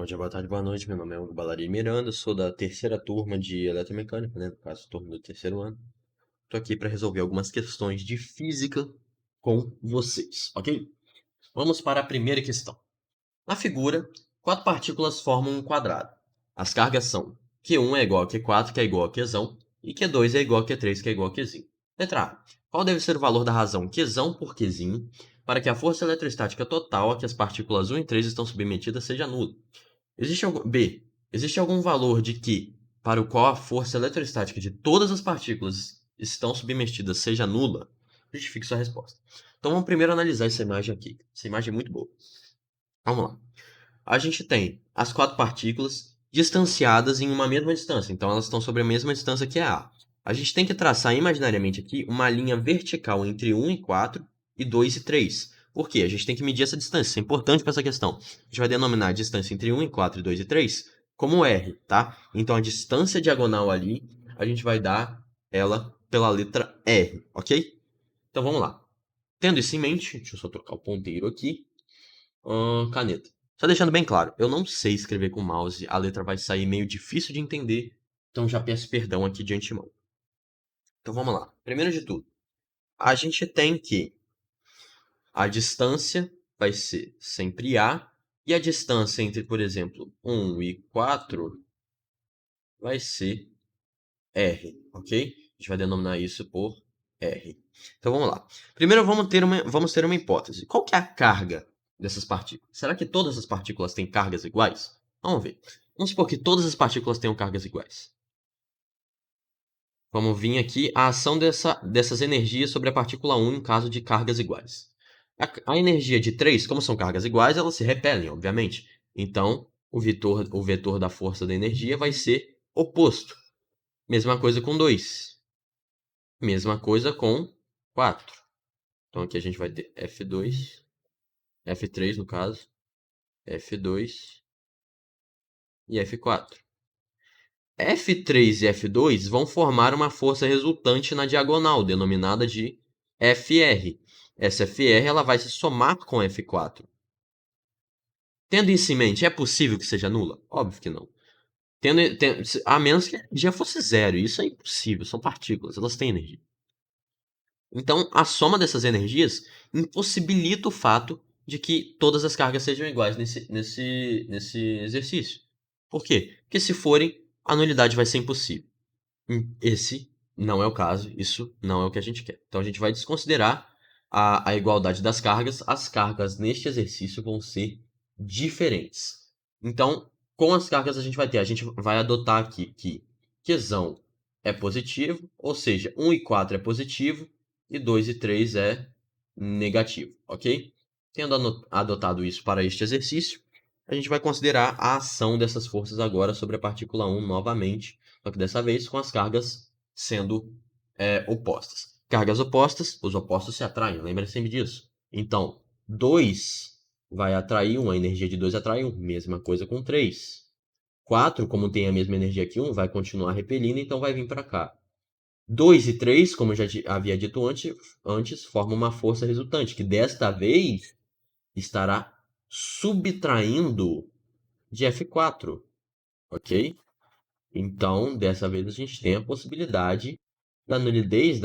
Bom dia, boa tarde, boa noite. Meu nome é Hugo Balari Miranda, sou da terceira turma de Eletromecânica, né? No caso, turma do terceiro ano. Estou aqui para resolver algumas questões de física com vocês, ok? Vamos para a primeira questão. Na figura, 4 partículas formam um quadrado. As cargas são Q1 é igual a Q4, que é igual a Qzão, e Q2 é igual a Q3, que é igual a Qzinho. Letra A. Qual deve ser o valor da razão Qzão por Qzinho para que a força eletrostática total a que as partículas 1 e 3 estão submetidas seja nula? B. Existe algum valor de Q para o qual a força eletrostática de todas as partículas estão submetidas seja nula? Justifique sua resposta. Então vamos primeiro analisar essa imagem aqui. Essa imagem é muito boa. Vamos lá. A gente tem as 4 partículas distanciadas em uma mesma distância. Então elas estão sobre a mesma distância que a A. A gente tem que traçar imaginariamente aqui uma linha vertical entre 1 e 4 e 2 e 3. Por quê? A gente tem que medir essa distância. Isso é importante para essa questão. A gente vai denominar a distância entre 1 e 4 e 2 e 3 como R, tá? Então a distância diagonal ali, a gente vai dar ela pela letra R, ok? Então vamos lá. Tendo isso em mente, deixa eu só trocar o ponteiro aqui. Caneta. Só deixando bem claro, eu não sei escrever com mouse, a letra vai sair meio difícil de entender, então já peço perdão aqui de antemão. Então vamos lá. Primeiro de tudo, a gente tem que a distância vai ser sempre A, e a distância entre, por exemplo, 1 e 4 vai ser R, ok? A gente vai denominar isso por R. Então vamos lá. Primeiro vamos ter uma hipótese. Qual que é a carga dessas partículas? Será que todas as partículas têm cargas iguais? Vamos ver. Vamos supor que todas as partículas tenham cargas iguais. Vamos vir aqui a ação dessas energias sobre a partícula 1 em caso de cargas iguais. A energia de 3, como são cargas iguais, elas se repelem, obviamente. Então, o vetor da força da energia vai ser oposto. Mesma coisa com 2. Mesma coisa com 4. Então aqui a gente vai ter F2, F3 no caso, F2 e F4. F3 e F2 vão formar uma força resultante na diagonal, denominada de FR. Essa FR ela vai se somar com F4. Tendo isso em mente, é possível que seja nula? Óbvio que não. A menos que a energia fosse zero. Isso é impossível, são partículas, elas têm energia. Então, a soma dessas energias impossibilita o fato de que todas as cargas sejam iguais nesse exercício. Por quê? Porque se forem, a nulidade vai ser impossível. Esse não é o caso, isso não é o que a gente quer. Então, a gente vai desconsiderar a igualdade das cargas. As cargas neste exercício vão ser diferentes. Então, com as cargas a gente vai adotar aqui que Qzão é positivo, ou seja, 1 e 4 é positivo, e 2 e 3 é negativo, ok? Tendo adotado isso para este exercício, a gente vai considerar a ação dessas forças agora sobre a partícula 1 novamente, só que dessa vez com as cargas sendo opostas. Cargas opostas, os opostos se atraem, lembra sempre disso. Então, 2 vai atrair 1, a energia de 2 atrai 1, mesma coisa com 3. 4, como tem a mesma energia que 1, vai continuar repelindo, então vai vir para cá. 2 e 3, como eu já havia dito antes, formam uma força resultante, que desta vez estará subtraindo de F4, ok? Então, dessa vez a gente tem a possibilidade da nulidez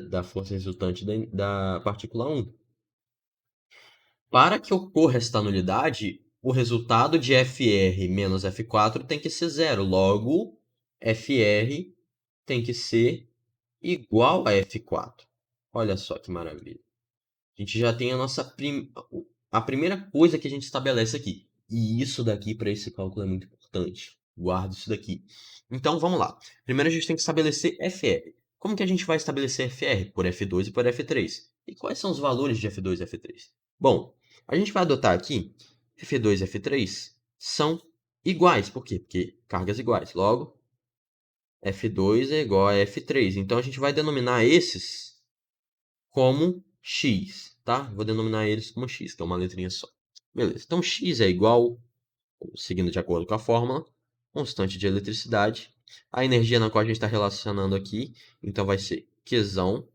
da força resultante da partícula 1. Para que ocorra esta nulidade, o resultado de FR menos F4 tem que ser zero. Logo, FR tem que ser igual a F4. Olha só que maravilha. A gente já tem a primeira coisa que a gente estabelece aqui. E isso daqui, para esse cálculo, é muito importante. Guarda isso daqui. Então, vamos lá. Primeiro a gente tem que estabelecer FR. Como que a gente vai estabelecer FR? Por F2 e por F3. E quais são os valores de F2 e F3? Bom, a gente vai adotar aqui F2 e F3 são iguais. Por quê? Porque cargas iguais. Logo, F2 é igual a F3. Então, a gente vai denominar esses como x, tá? Vou denominar eles como x, que é uma letrinha só. Beleza. Então, x é igual, seguindo de acordo com a fórmula, constante de eletricidade. A energia na qual a gente está relacionando aqui, então vai ser Qzão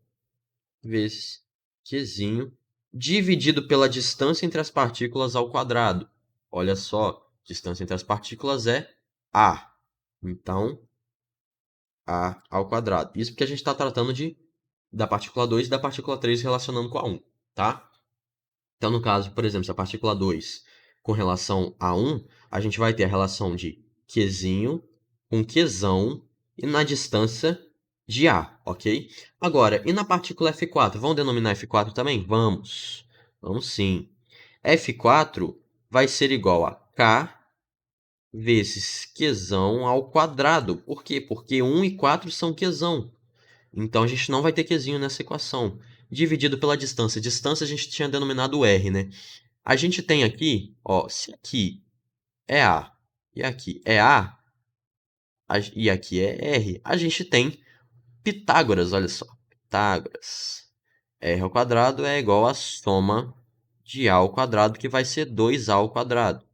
vezes Qzinho, dividido pela distância entre as partículas ao quadrado. Olha só, Distância entre as partículas é A. Então, A ao quadrado. Isso porque a gente está tratando da partícula 2 e da partícula 3 relacionando com a 1, tá? Então, no caso, por exemplo, se a partícula 2 com relação a 1, a gente vai ter a relação de Qzinho com Qzão e na distância de A, ok? Agora, e na partícula F4? Vamos denominar F4 também? Vamos. Vamos sim. F4 vai ser igual a K vezes Qzão ao quadrado. Por quê? Porque 1 e 4 são Qzão. Então, a gente não vai ter Qzinho nessa equação. Dividido pela distância. Distância a gente tinha denominado R, né? A gente tem aqui, ó, se aqui é A e aqui é A, e aqui é R, a gente tem Pitágoras, olha só. Pitágoras. R ao quadrado é igual à soma de A ao quadrado, que vai ser 2A ao quadrado.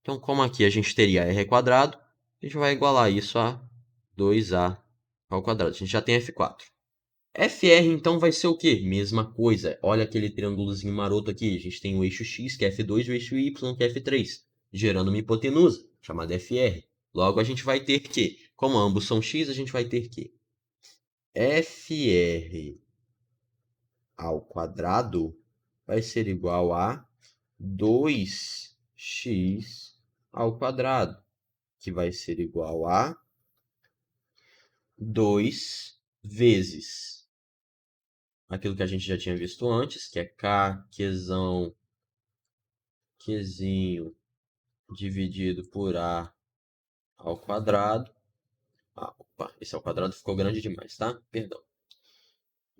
Então, como aqui a gente teria R ao quadrado, a gente vai igualar isso a 2A ao quadrado. A gente já tem F4. FR, então, vai ser o quê? Mesma coisa. Olha aquele triângulozinho maroto aqui. A gente tem o eixo X, que é F2, e o eixo Y, que é F3, gerando uma hipotenusa, chamada FR. Logo, a gente vai ter que, como ambos são X, a gente vai ter que FR ao quadrado vai ser igual a 2x ao quadrado, que vai ser igual a 2 vezes aquilo que a gente já tinha visto antes, que é K, Qzão, Qzinho dividido por A ao quadrado. Ah, opa, esse ao quadrado ficou grande demais, tá? Perdão.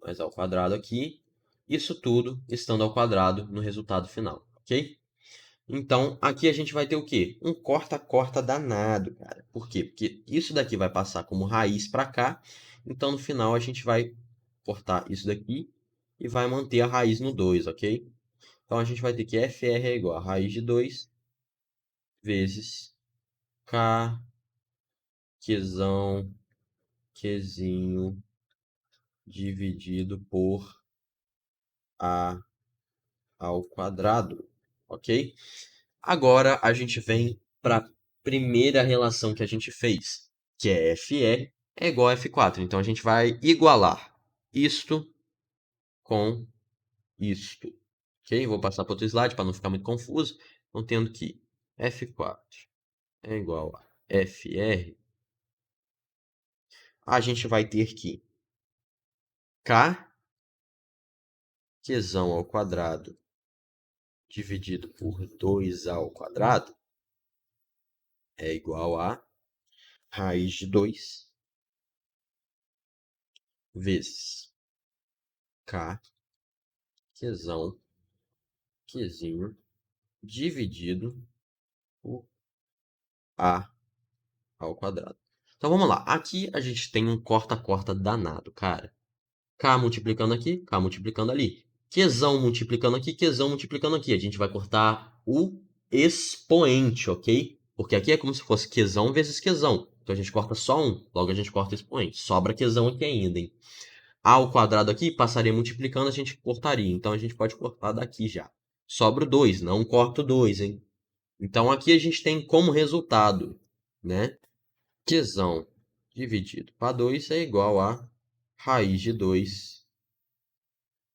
Mas ao quadrado aqui. Isso tudo estando ao quadrado no resultado final, ok? Então, aqui a gente vai ter o quê? Um corta-corta danado, cara. Por quê? Porque isso daqui vai passar como raiz para cá. Então, no final, a gente vai cortar isso daqui e vai manter a raiz no 2, ok? Então, a gente vai ter que FR é igual a raiz de 2 vezes K, Qzão, Qzinho, dividido por A ao quadrado, ok? Agora, a gente vem para a primeira relação que a gente fez, que é FR é igual a F4. Então, a gente vai igualar isto com isto, ok? Vou passar para outro slide para não ficar muito confuso. Então, tendo que F4 é igual a FR, a gente vai ter que K Qzão ao quadrado dividido por 2A ao quadrado é igual a raiz de 2 vezes K Qzão Qzinho dividido por A ao quadrado. Então vamos lá. Aqui a gente tem um corta-corta danado, cara. K multiplicando aqui, K multiplicando ali. Qzão multiplicando aqui, Qzão multiplicando aqui. A gente vai cortar o expoente, ok? Porque aqui é como se fosse Qzão vezes Qzão. Então a gente corta só um, logo a gente corta o expoente. Sobra Qzão aqui ainda, hein? A ao quadrado aqui passaria multiplicando, a gente cortaria. Então a gente pode cortar daqui já. Sobra o 2, não corta o 2, hein? Então aqui a gente tem como resultado, né? Qzão dividido para 2 é igual a raiz de 2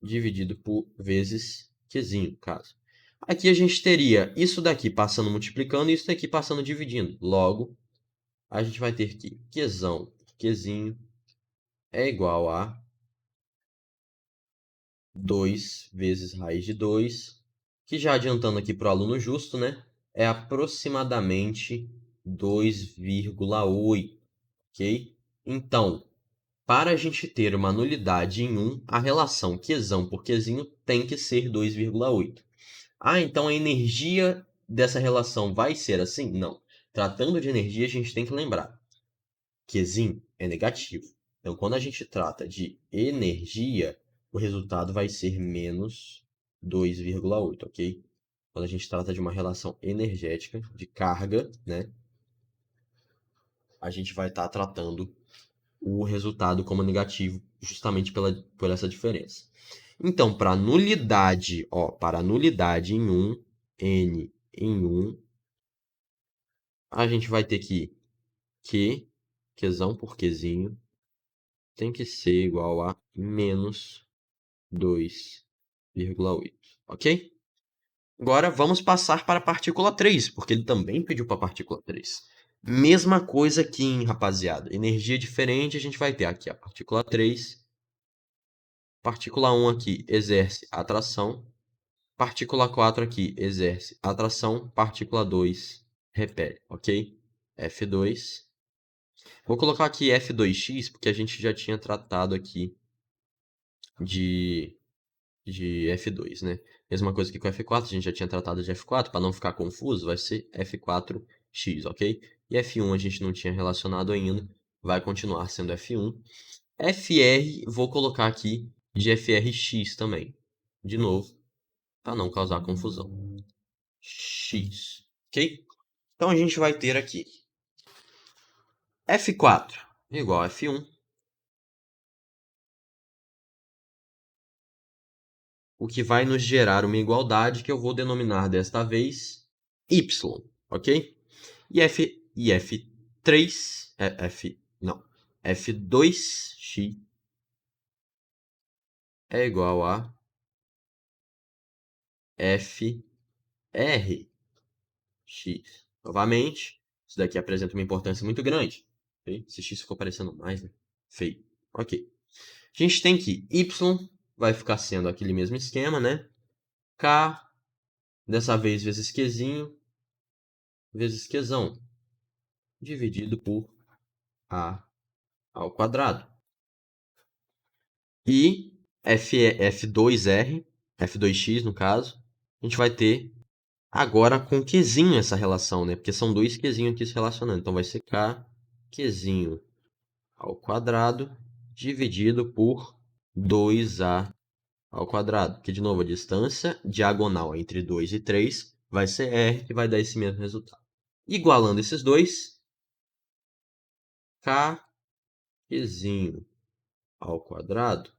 dividido por vezes Qzinho, caso. Aqui a gente teria isso daqui passando multiplicando e isso daqui passando dividindo. Logo, a gente vai ter que Qzão por Qzinho é igual a 2 vezes raiz de 2, que já adiantando aqui para o aluno justo, né? É aproximadamente 2,8, ok? Então, para a gente ter uma nulidade em 1, a relação Qzão por Qzinho tem que ser 2,8. Ah, então a energia dessa relação vai ser assim? Não. Tratando de energia, a gente tem que lembrar. Qzinho é negativo. Então, quando a gente trata de energia, o resultado vai ser menos 2,8, ok? Quando a gente trata de uma relação energética, de carga, né? A gente vai estar tratando o resultado como negativo, justamente por essa diferença. Então, para nulidade, ó, para nulidade em 1, N em 1, a gente vai ter que Qzão por Qzinho tem que ser igual a menos 2,8, ok? Agora vamos passar para a partícula 3, porque ele também pediu para a partícula 3. Mesma coisa aqui, rapaziada. Energia diferente, a gente vai ter aqui a partícula 3. Partícula 1 aqui exerce atração. Partícula 4 aqui exerce atração. Partícula 2 repele, ok? F2. Vou colocar aqui F2x, porque a gente já tinha tratado aqui de F2, né? Mesma coisa que com F4, a gente já tinha tratado de F4, para não ficar confuso, vai ser F4x, ok? E F1 a gente não tinha relacionado ainda, vai continuar sendo F1. FR, vou colocar aqui de FRx também, de novo, para não causar confusão. X, ok? Então a gente vai ter aqui F4 igual a F1. O que vai nos gerar uma igualdade que eu vou denominar desta vez Y, ok? E F3, F2x é igual a FRx. Novamente, isso daqui apresenta uma importância muito grande. Okay? Esse x ficou parecendo mais, né? Feio. Ok. A gente tem que Y vai ficar sendo aquele mesmo esquema, né? K, dessa vez vezes Qzinho, vezes Qzão, dividido por A ao quadrado. E F2R, F2x no caso, a gente vai ter agora com Qzinho essa relação, né? Porque são dois Qzinhos aqui se relacionando. Então vai ser K Qzinho ao quadrado dividido por 2A ao quadrado. Que, de novo, a distância diagonal entre 2 e 3 vai ser R, que vai dar esse mesmo resultado. Igualando esses dois, K Qzinho ao quadrado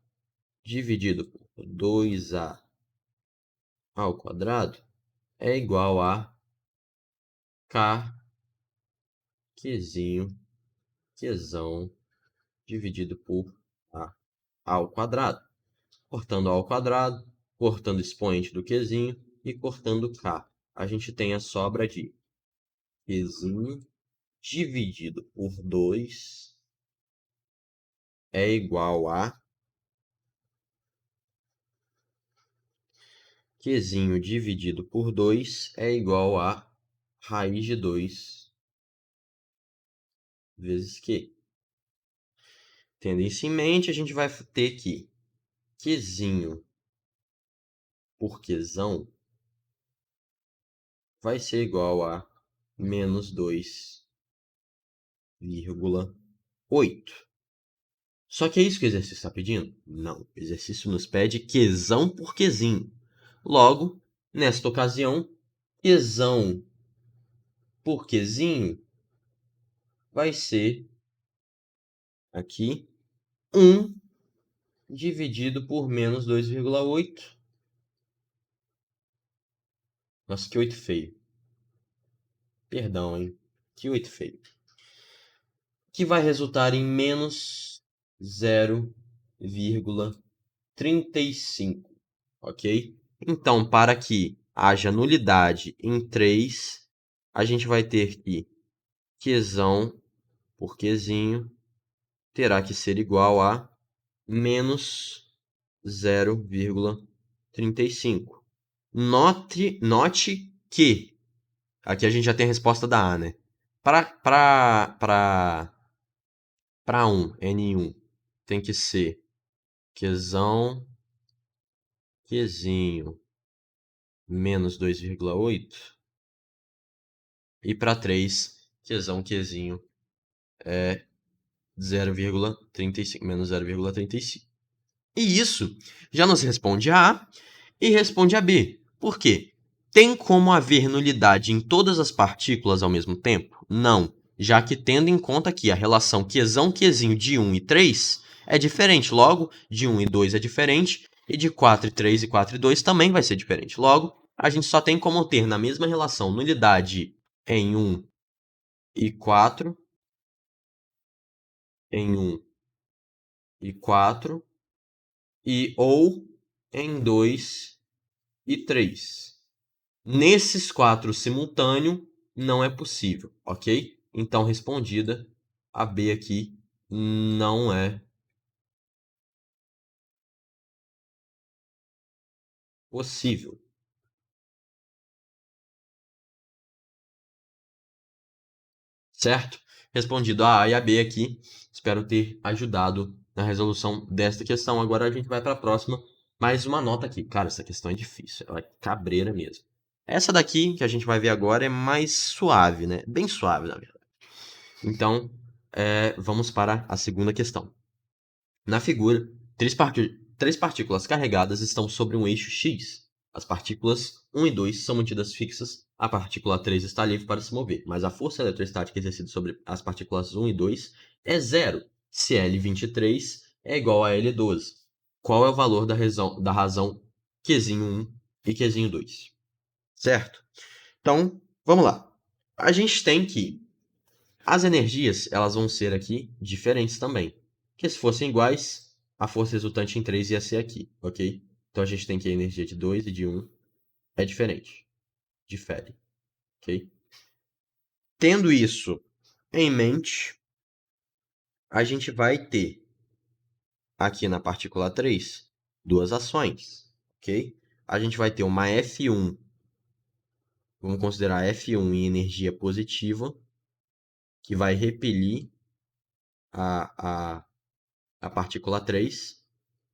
dividido por 2A ao quadrado é igual a K Qzinho Qzão dividido por A ao quadrado. Cortando A ao quadrado, cortando o expoente do Qzinho e cortando K. A gente tem a sobra de Qzinho dividido por 2 é igual a Qzinho dividido por 2 é igual a raiz de 2 vezes Q. Tendo isso em mente, a gente vai ter que Qzinho por Qzão vai ser igual a menos 2,8. Só que é isso que o exercício está pedindo? Não. O exercício nos pede Qzão por Qzinho. Logo, nesta ocasião, Qzão por Qzinho vai ser aqui 1 dividido por menos 2,8. Nossa, que 8 feio. Perdão, hein? Que 8 feio. Que vai resultar em menos 0,35, ok? Então, para que haja nulidade em 3, a gente vai ter que Qzão por Qzinho terá que ser igual a menos 0,35. Note que aqui a gente já tem a resposta da A, né? Para N1, tem que ser Qzão, Qzinho, menos 2,8. E para 3, Qzão, Qzinho é 0,35, menos 0,35. E isso já nos responde a A e responde a B. Por quê? Tem como haver nulidade em todas as partículas ao mesmo tempo? Não, já que tendo em conta que a relação Qzão, Qzinho de 1 e 3 é diferente. Logo, de 1 e 2 é diferente, e de 4 e 3 e 4 e 2 também vai ser diferente. Logo, a gente só tem como ter na mesma relação nulidade em 1 e 4 em 1 e 4 ou em 2 e 3. Nesses 4 simultâneo não é possível, ok? Então, respondida, a B aqui não é possível. Certo? Respondido a A e a B aqui. Espero ter ajudado na resolução desta questão. Agora a gente vai para a próxima. Mais uma nota aqui. Cara, essa questão é difícil. Ela é cabreira mesmo. Essa daqui que a gente vai ver agora é mais suave, né? Bem suave, na verdade. Então, vamos para a segunda questão. Na figura, três partículas carregadas estão sobre um eixo X. As partículas 1 e 2 são mantidas fixas, a partícula 3 está livre para se mover, mas a força eletrostática exercida sobre as partículas 1 e 2 é zero, se L23 é igual a L12. Qual é o valor da razão Q1 e Q2? Certo? Então, vamos lá. A gente tem que as energias, elas vão ser aqui diferentes também. Porque se fossem iguais, a força resultante em 3 ia ser aqui, ok? Então a gente tem que a energia de 2 e de 1 é diferente. Difere, ok? Tendo isso em mente, a gente vai ter aqui na partícula 3 duas ações, ok? A gente vai ter uma F1, vamos considerar F1 em energia positiva, que vai repelir a partícula 3,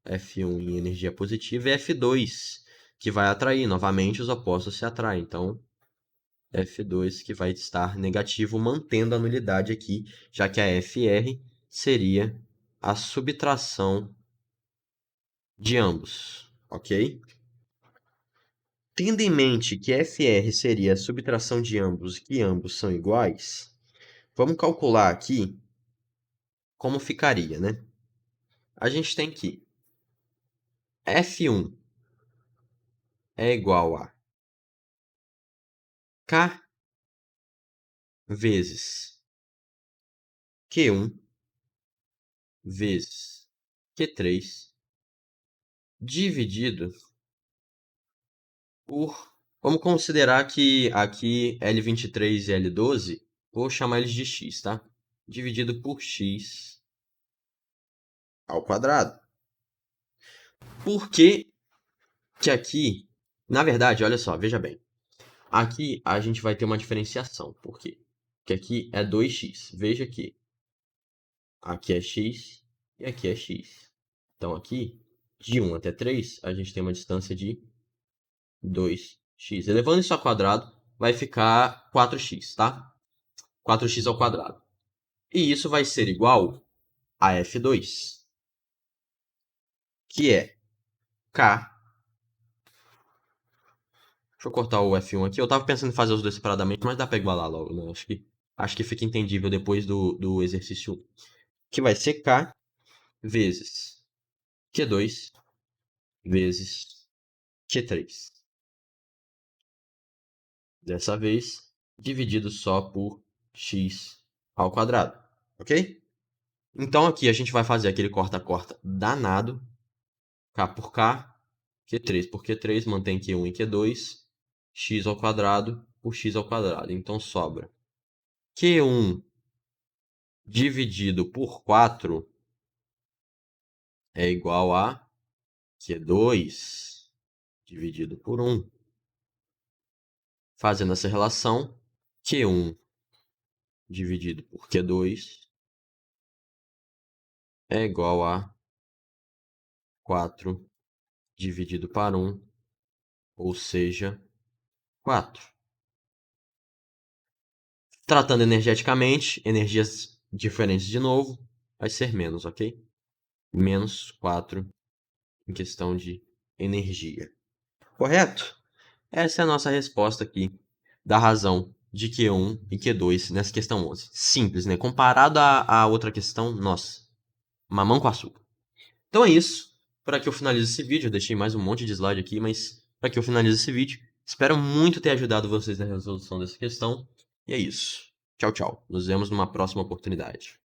F1 em energia positiva, e F2, que vai atrair. Novamente, os opostos se atraem. Então, F2 que vai estar negativo, mantendo a nulidade aqui, já que a FR seria a subtração de ambos, ok? Tendo em mente que FR seria a subtração de ambos, que ambos são iguais, vamos calcular aqui como ficaria, né? A gente tem que F1 é igual a K vezes Q1 vezes Q3 dividido por... Vamos considerar que aqui L23 e L12, vou chamar eles de x, tá? Dividido por x ao quadrado. Por que que aqui... Na verdade, olha só, veja bem. Aqui a gente vai ter uma diferenciação. Por quê? Porque aqui é 2x. Veja que aqui é x e aqui é x. Então aqui, de 1 até 3, a gente tem uma distância de 2x. Elevando isso ao quadrado, vai ficar 4x, tá? 4x ao quadrado. E isso vai ser igual a F2, que é K. Deixa eu cortar o F1 aqui. Eu tava pensando em fazer os dois separadamente, mas dá pra igualar logo, né? Acho que fica entendível depois do exercício 1. Que vai ser K vezes Q2 vezes Q3. Dessa vez, dividido só por x ao quadrado, ok? Então aqui a gente vai fazer aquele corta-corta danado, k por k, q3 por q3, mantém q1 e q2, x ao quadrado por x ao quadrado. Então sobra q1 dividido por 4 é igual a q2 dividido por 1. Fazendo essa relação, q1 dividido por q2 é igual a 4 dividido para 1, ou seja, 4. Tratando energeticamente, energias diferentes de novo, vai ser menos, ok? Menos 4 em questão de energia. Correto? Essa é a nossa resposta aqui da razão de Q1 e Q2 nessa questão 11. Simples, né? Comparado à outra questão, nossa, mamão com açúcar. Então é isso. Para que eu finalize esse vídeo, eu deixei mais um monte de slide aqui, mas para que eu finalize esse vídeo, espero muito ter ajudado vocês na resolução dessa questão. E é isso. Tchau, tchau. Nos vemos numa próxima oportunidade.